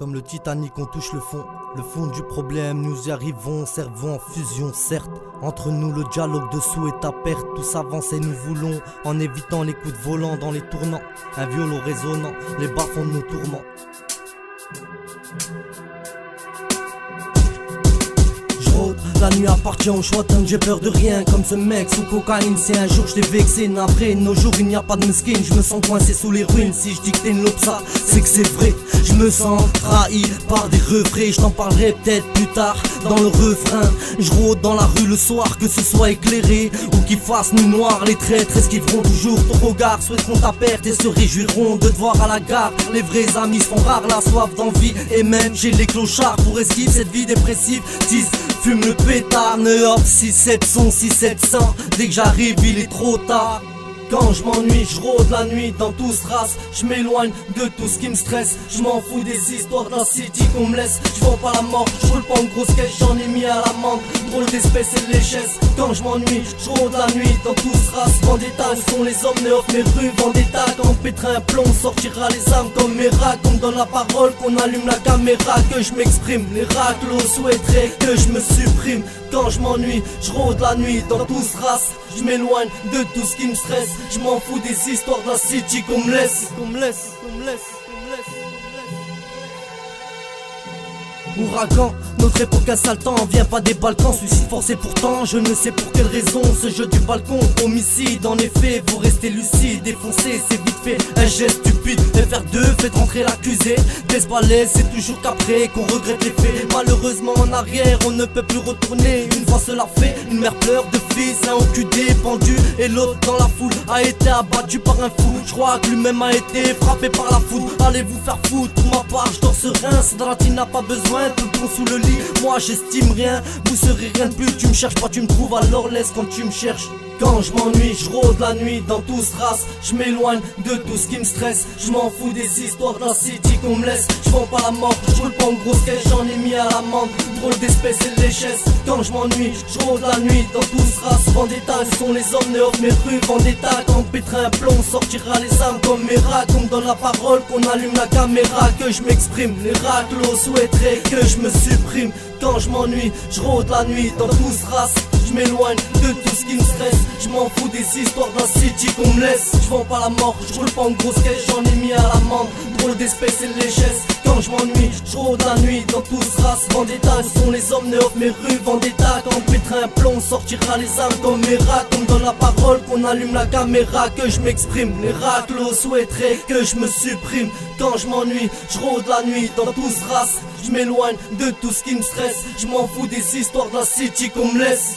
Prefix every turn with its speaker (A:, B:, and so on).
A: Comme le Titanic, on touche le fond du problème, nous y arrivons, cerveau en fusion, certes. Entre nous, le dialogue dessous est à perte, tous avancent et nous voulons, en évitant les coups de volant dans les tournants. Un violon résonnant, les bas-fonds de nos tourments. La nuit appartient au choix, tant que j'ai peur de rien. Comme ce mec sous cocaïne, si un jour je t'ai vexé, navré. Nos jours il n'y a pas de mesquine, je me sens coincé sous les ruines. Si je dis que t'es une lopsa, c'est que c'est vrai. Je me sens trahi par des refrains, je t'en parlerai peut-être plus tard dans le refrain. Je rôde dans la rue le soir, que ce soit éclairé ou qu'il fasse nuit noire. Les traîtres esquiveront toujours ton regard, souhaiteront ta perte et se réjouiront de te voir à la gare. Les vrais amis se font rares, la soif d'envie. Et même j'ai les clochards pour esquiver cette vie dépressive. Fume le pétard, 9, 6, 700, 6, 700. Dès que j'arrive, il est trop tard. Quand je m'ennuie, je rôde la nuit dans tout ce race. Je m'éloigne de tout ce qui me stresse. Je m'en fous des histoires d'un city qu'on me laisse. Je vends pas la mort, je roule pas en grosse caisse, j'en ai mis à l'amende. Drôle d'espèce et de léchesse. Quand je m'ennuie, je rôde la nuit dans tout ce race. Vendetta, où sont les hommes néof, mes rues Vendetta. Quand on pètera un plomb, on sortira les âmes comme Mera. Qu'on me donne la parole, qu'on allume la caméra, que je m'exprime. Les raclos souhaiteraient que je me supprime. Quand je m'ennuie, je rôde la nuit dans tout ce race. Je m'éloigne de tout ce qui me stresse. Je m'en fous des histoires d'un city qu'on me laisse. Ouragan, notre époque assaltant, vient pas des Balkans, suicide forcé pourtant, je ne sais pour quelle raison, ce jeu du balcon, homicide, en effet, vous restez lucide, défoncé, c'est vite fait, un geste stupide, FR2, faites rentrer l'accusé, laisse balèze, c'est toujours qu'après qu'on regrette les faits, malheureusement en arrière, on ne peut plus retourner, une fois cela fait, une mère pleure de fils, un OQD pendu, et l'autre dans la foule, a été abattu par un fou, je crois que lui-même a été frappé par la foudre, allez vous faire foutre, pour ma part, je dors serein, Cédratine n'a pas besoin, tout le temps sous le lit, moi j'estime rien, vous serez rien de plus, tu me cherches pas, tu me trouves, alors laisse quand tu me cherches. Quand je m'ennuie, je rôde la nuit dans tout ce race. Je m'éloigne de tout ce qui me stresse. Je m'en fous des histoires d'un city qu'on me laisse. Je vends pas la mort, je roule pas en grosse caisse, j'en ai mis à l'amende. Drôle d'espèce et de léchesse. Quand je m'ennuie, je rôde la nuit dans tout ce race. Vendetta, ce sont les hommes néof, mes rues Vendetta. Quand on pètera un plomb, on sortira les âmes comme Mera. Qu'on me donne la parole, qu'on allume la caméra, que je m'exprime. Les raclos souhaiteraient que je me supprime. Quand je m'ennuie, je rôde la nuit dans tout ce race. Je m'éloigne de tout ce qui me stresse. Je m'en fous des histoires d'un city qu'on me laisse. Je vends pas la mort, je roule pas en grosse caisse, j'en ai mis à l'amende. Drôle d'espèce et de léchesse. Quand je m'ennuie, je rôde la nuit dans tout ce race. Vendetta, où sont les hommes néof, mes rues Vendetta. Quand on pètera un plomb, on sortira les âmes comme Mera. Qu'on me donne la parole, qu'on allume la caméra, que je m'exprime. Les raclos souhaiteraient que je me supprime. Quand je m'ennuie, je rôde la nuit dans tout ce race. Je m'éloigne de tout ce qui me stresse. Je m'en fous des histoires d'un city qu'on me laisse.